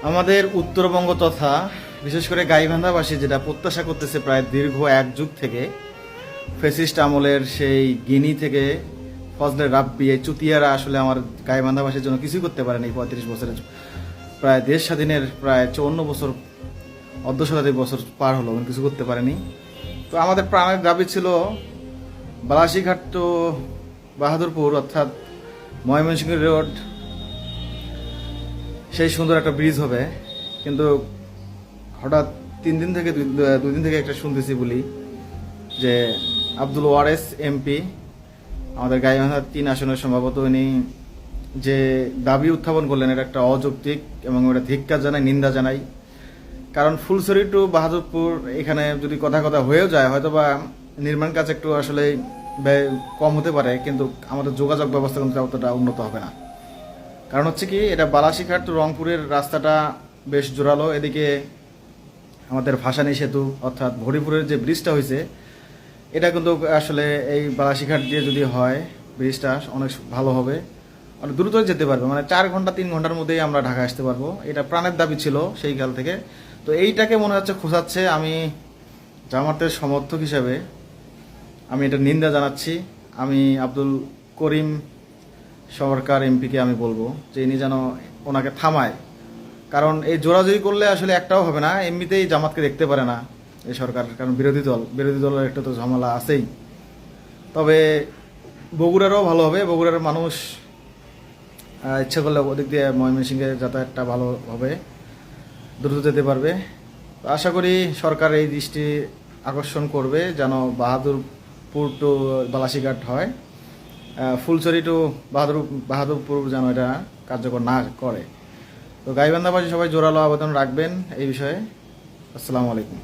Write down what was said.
আমাদের উত্তরবঙ্গ তথা বিশেষ করে গাইবান্ধাবাসী যেটা প্রত্যাশা করতেছে প্রায় দীর্ঘ এক যুগ থেকে, ফেসিস্ট আমলের সেই গিনি থেকে ফজলে রাব্বি এই চুতিয়ারা আসলে আমার গাইবান্ধাবাসীর জন্য কিছুই করতে পারেনি। 35 বছরের প্রায় দেশ স্বাধীনের প্রায় 54 বছর, অর্ধ শতাধিক বছর পার হলো, কিছু করতে পারেনি। তো আমাদের প্রাণের দাবি ছিল বালাসীঘাট টু বাহাদুরপুর অর্থাৎ ময়মনসিংহ রোড সেই সুন্দর একটা ব্রিজ হবে। কিন্তু হঠাৎ 3 দিন থেকে 2 দিন থেকে একটা শুনতেছি বলি যে আব্দুল ওয়ারেস এমপি আমাদের গাইবান্ধার 3 আসনের সম্ভবত উনি যে দাবি উত্থাপন করলেন এটা একটা অযৌক্তিক এবং এটা ধিক্কার জানাই, নিন্দা জানাই। কারণ ফুলছড়ি টু বাহাদুরপুর এখানে যদি কথা হয়েও যায় হয়তো বা নির্মাণ কাজ একটু আসলে ব্যয় কম হতে পারে, কিন্তু আমাদের যোগাযোগ ব্যবস্থা কিন্তু অতটা উন্নত হবে না। কারণ হচ্ছে কি, এটা বালাসীঘাট টু রংপুরের রাস্তাটা বেশ জোরালো। এদিকে আমাদের ভাসানী সেতু অর্থাৎ ভরিপুরের যে ব্রিজটা হয়েছে এটা কিন্তু আসলে এই বালাসীঘাট দিয়ে যদি হয় ব্রিজটা অনেক ভালো হবে, অনেক দ্রুত যেতে পারবে, মানে 4 ঘন্টা 3 ঘন্টার মধ্যেই আমরা ঢাকা আসতে পারবো। এটা প্রাণের দাবি ছিল সেই কাল থেকে। তো এইটাকে মনে হচ্ছে খোঁচাচ্ছে। আমি জামাতের সমর্থক হিসাবে আমি এটা নিন্দা জানাচ্ছি। আমি আব্দুল করিম সরকার এমপিকে আমি বলবো যে ইনি যেন ওনাকে থামায়। কারণ এই জোরাজুরি করলে আসলে একটাও হবে না, এমনিতেই জামাতকে দেখতে পারে না এই সরকার, কারণ বিরোধী দলের একটা তো ঝামেলা আছেই। তবে বগুড়ারও ভালো হবে, বগুড়ার মানুষ ইচ্ছে করলে ওদিক দিয়ে ময়মনসিংহে যাতায়াতটা ভালো হবে, দ্রুত যেতে পারবে। তো আশা করি সরকার এই দৃষ্টি আকর্ষণ করবে যেন বাহাদুরপুর টু বালাসীঘাট হয়, ফুলছড়ি টু বাহাদুরপুর যেন এটা কার্যকর না করে। তো গাইবান্ধাবাসী সবাই জোরালো আবেদন রাখবেন এই বিষয়ে। আসসালামু আলাইকুম।